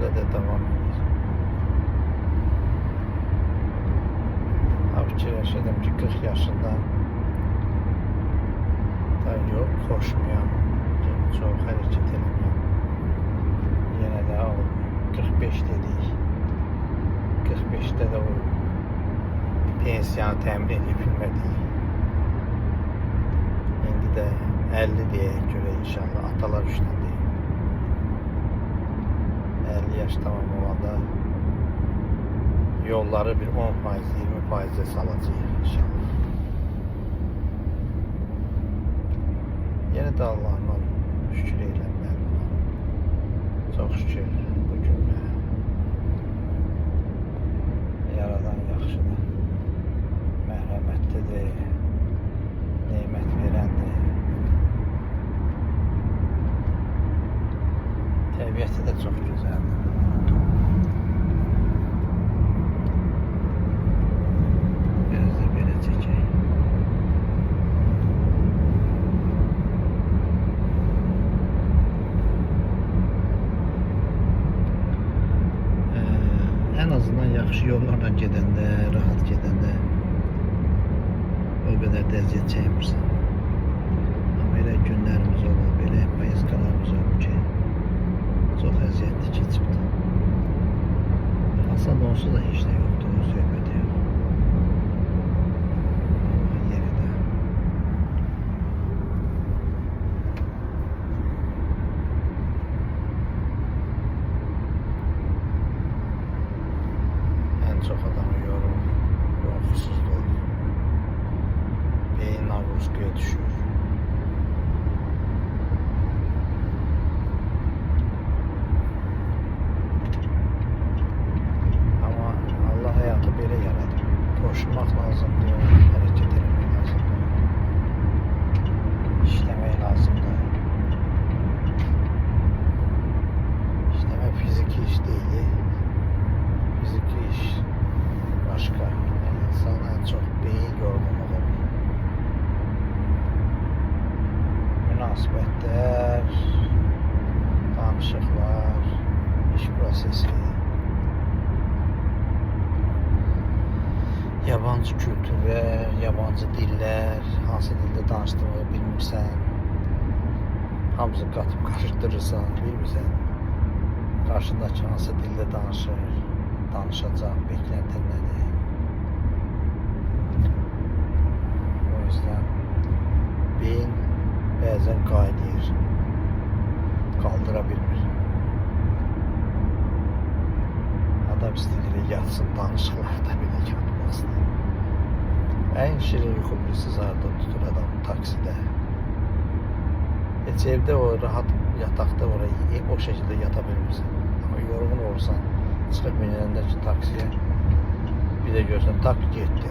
Hala da devam ediyor. Abi yaşadım ki 40 yaşında da yok, koşmayan, çok hareket edemiyor. Yine de o 45 dedik. 45'te de o pensiyanı temin edebilmedi. Şimdi de 50 diye göre inşallah atalar üçten değil. 50 yaş tamam olanda yolları bir 10%, 20%'e salacağız inşallah. Yine de Allah'ıma şükür eylemler. Çok şükür bugün Yaradan yaxşıdır. Mərhəmətlidir. Neymət verəndir. Təbiəti də çox gözəldir. Biraz da belə çəkək. En azından yaxşı yollarla gedəndə, rahat gedəndə o qədər də əziyyət çəkmirsən. Amma elə günlərimiz olur, belə poyezkalarımız olur ki, çox əziyyətli keçibdir. Aslında onsuz da heç də yoxdur, o söhbəti yox. Amma yeri də. En çok adamı yorumsuzluğu. Beyin nabruskaya düşüyor. Ama Allah hayatı böyle yaradı. Koşmak lazım diyor, hareket etmek lazım diyor. İşlemek lazım diyor. İşlemek fiziki iş değil. Fiziki iş başka. Yani insan en çok beyin yorgunluğu. Münasibətlər, danışıqlar, iş prosesi, yabancı kültürlər, yabancı dillər, hansı dildə danışdığını bilmirsən, hamısı qatıb qarışdırırsan, bilmirsən, qarşındakı hansı dildə danışır, danışacaq, bekləntin nədir? O yüzden beyin bazen qaynayır, qaldıra bilmir. Adam istəyir yatsın, danışıqlarda belə yatmasın. En şirin yuxu birisi zardan tutur adamı taksidə. Heç evdə o rahat yataqda oraya o şəkildə yata bilmirsən. Ama yorğun olursan, çıxıb minəndə ki taksiyə bir də görsən tak getdi.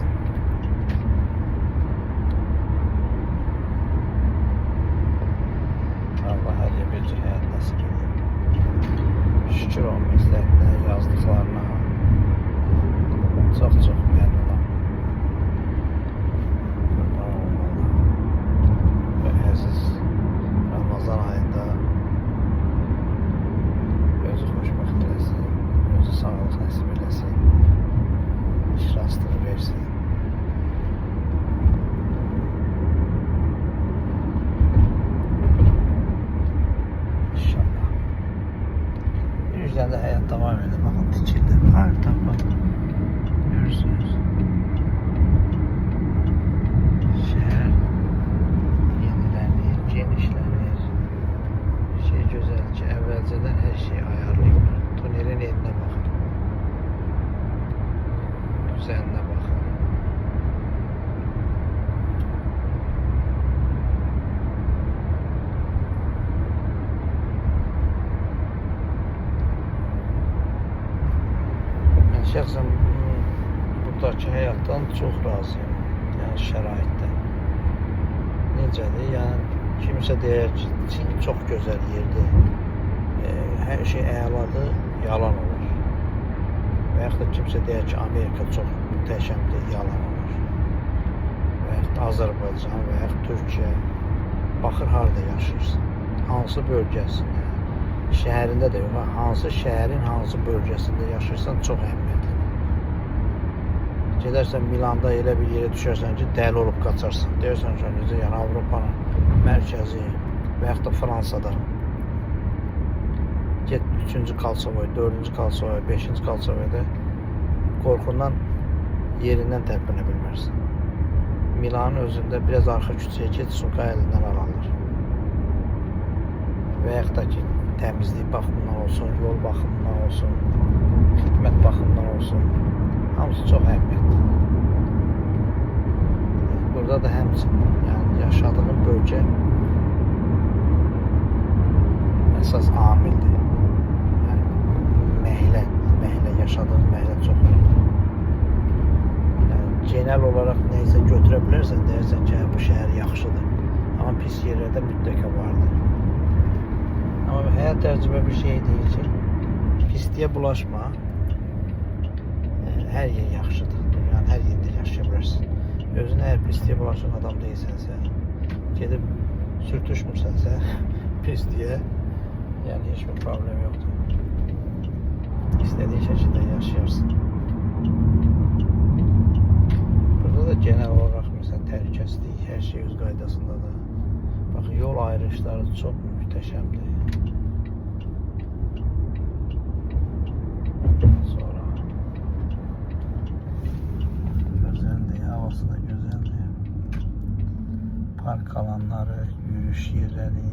Allah her bir həyat nasip edir. Şükür o məsləhətlə, yazdıqlarına çox məmnunam. Qurban olmalı. Və əziz Ramazan ayında özü xoşbəxt eləsin, özü sağlıq nəsib eləsin, işrastır versin. Yüzden de hayat devam ediyor. Bakın dikildi. Her tarafa görürsünüz. Şehir yenilenir, genişlenir. Şey güzel ki evvelceden her şeyi ayarlıyorlar. Tünelin eline bakın. Düzenine bakın. Şəxsən buradakı həyatdan çox razıyım. Yəni şəraitdən. Necədir? Yəni kimsə deyər ki, Çin çox gözəl yerdir. Hər şey əladır, yalan olur. Və yaxud da kimsə deyər ki, Amerika çox mühtəşəmdir, yalan olur. Və yaxud da Azərbaycan və yaxud Türkiyə baxır harada yaşayırsan, hansı bölgəsində, şəhərində də yox. Hansı şəhərin hansı bölgəsində yaşayırsan çox əhəmiyyətlidir. Gedərsən Milanda elə bir yerə düşərsən ki, dəli olub qaçarsan. Deyirsən ki, necə yəni Avropanın mərkəzi və yaxud da Fransada get 3-cü Kalçavoy, 4-cü Kalçavoy, 5-ci Kalçavoyda qorxundan yerindən tərpənə bilmərsən. Milanın özündə biraz arxa küçəyə get, Sumka əlindən alınır. Və yaxud da ki, təmizlik baxımından olsun, yol baxımından olsun, xidmət baxımından olsun, hamısı çox əhəmiyyətli. Burada da həmçinin, yəni yaşadığın bölgə əsas amildir. Yəni məhlə, yaşadığın məhlə çox önemli. Yəni genel olaraq neysə götürə bilərsən, deyirsən ki, bu şəhər yaxşıdır. Amma pis yerlərdə mütləqa vardır. Amma həyat təcrübə bir şey deyir ki, pisliyə bulaşma. Hər yer yaxşıdır. Yəni hər yerdə yaşaya bilərsən. Özünə əgər pisliyə bulaşan adam deyilsənsə, gedib sürtüşmürsənsə pisliyə, yəni heç bir problem yoxdur. İstədiyin şəkildə yaşayarsın. Burada da genel olaraq məsələn təhlükəsizlik, hər şey öz qaydasındadır. Bax, yol ayrışları çox mühtəşəmdir. Sonra gözəldir, havası da gözəldir. Park alanları, yürüyüş yerləri,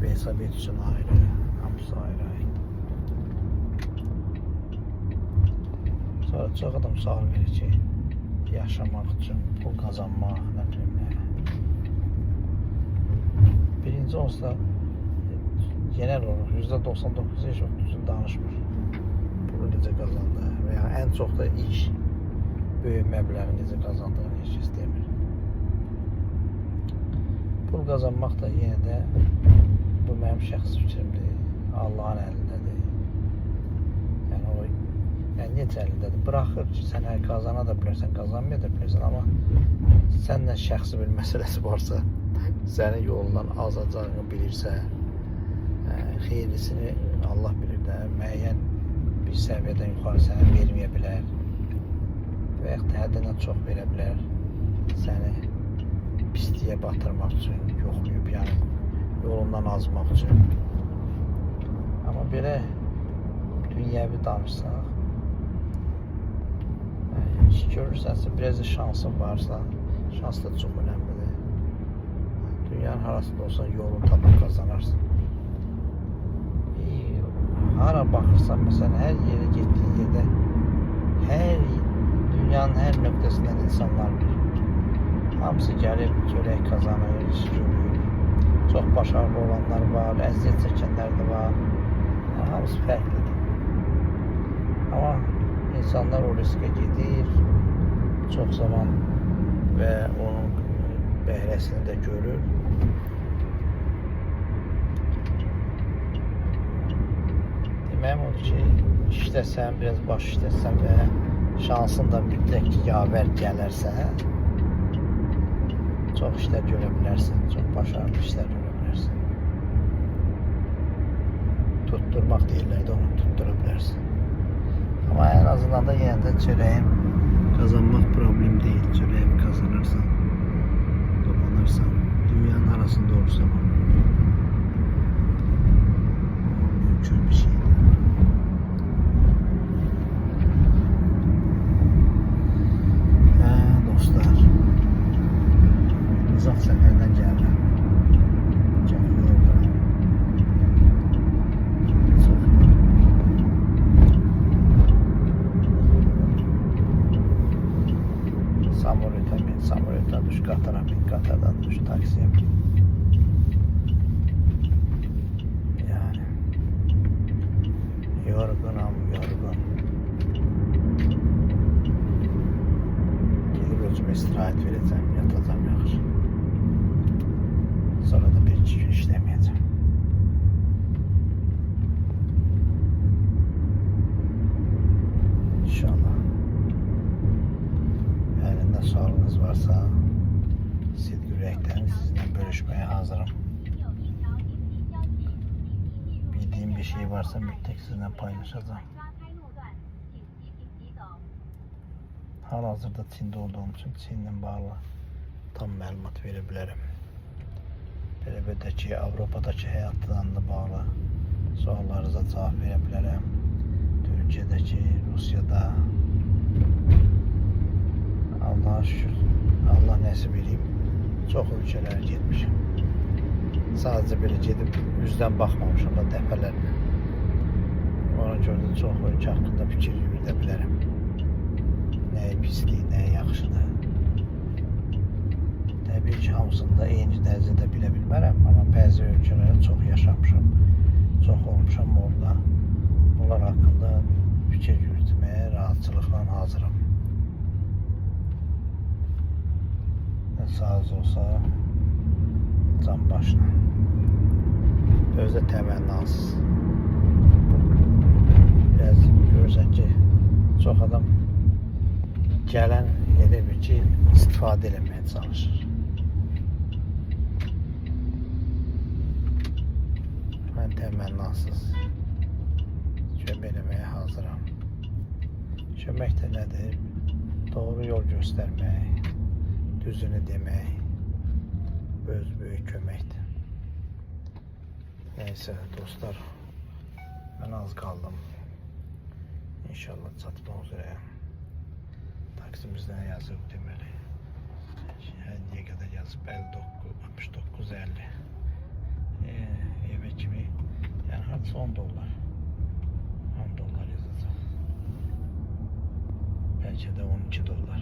velosiped üçün ayrı, hamısı ayrı. Sonra çox adam sual verir ki, yaşamaq üçün, pul qazanmaq, nə bilim nə. Birinci olsa, genel olarak %99 heç düzgün danışmır. Pulu necə qazandı və ya ən çox da iş, böyük məbləği necə qazandığını heç kəs demir. Pul qazanmaq da yenə də bu mənim şəxsi fikrimdir. Allahın əlindədir. Yəni o necə əlindədir? Bıraxır ki, sən hər qazana da bilərsən, qazanmaya da bilərsən, amma səndən şəxsi bir məsələsi varsa, səni yolundan azacağını bilirsə, xeyirlisini Allah bilir də, müəyyən bir səviyyədən yuxarı sənə verməyə bilər və yaxud da həddindən çox verə bilər, səni pisliyə batırmaq üçün, yoxlayıb, yəni yolundan azmaq üçün. Amma belə dünyəvi danışsaq, görürsənsə, biraz da şansın varsa, şans da çox önəmlidir. Dünyanın harasında olsa yolunu tapıb qazanarsın. Hara baxırsan, məsələn, hər yerə getdiyin yerdə, dünyanın hər nöqtəsindən insanlar bilir. Hamısı gəlib, görək qazanır, iş görür. Çox başarılı olanlar var, əziyyət çəkənlər də var. Hamısı fərqlidir. Amma insanlar o riskə gedir, çox zaman və onun bəhrəsini də görür. Deməyim odur ki, işləsən, biraz baş işləsən və şansın da mütləq yavər gələrsə, çox işlər görə bilərsən, çox başarılı işlər görə bilərsən. Tutturmaq deyirlər də onu tuttura bilərsən. Amma en azından da yenə də çörəyin qazanmaq problem deyil. Çörəyi qazanırsan, dolanırsan, dünyanın arasında olursa bu mümkün bir şeydir. Dostlar, uzaq səfərdən gəlirəm. Samurita düş, Qatara bin, Qatardan düş, taksiyə bin. bir şey varsa müttek sizinle paylaşacağım. Hal-hazırda Çində olduğum için Çinlə bağlı tam məlumat verə bilərəm. Belədəki Avropadakı həyatlarla bağlı suallarınıza cavab verə bilərəm. Türkiyədəki, Rusiyada Allah'a şükür, Allah nəsib edib çox ölkələrə getmişəm. Sadəcə belə gedib üzdən baxmamışam da dəfələrlə. Ona görə də çox ölkə haqqında fikir yürüdə bilərəm. Nəyi pislik, nəyi yaxşıdır. Təbii ki, hamısında eyni dərəcədə bilə bilmərəm, amma bəzi ölkələrə çox yaşamışam, çox olmuşam orada. Bunlar haqqında fikir yürütməyə rahatçılıqla hazıram. Nə sağız olsa, can başına. Özü də təmənnasız. Biraz görürsən ki, çox adam gələn elə bir ki, istifadə eləməyə çalışır. Mən təmənnasız kömək eləməyə hazıram. Kömək də nədir? Doğru yol göstərmək, düzünü demək, öz böyük köməkdir. Neyse dostlar, mən az qaldım. İnşallah çatmaq üzrəyəm. Taksimizdə yazıb deməli. Həddiyə qədər yazıb 69-50. Evə kimi, yəni hardasa 10 dollar. 10 dollar yazacaq. Bəlkə də 12 dollar.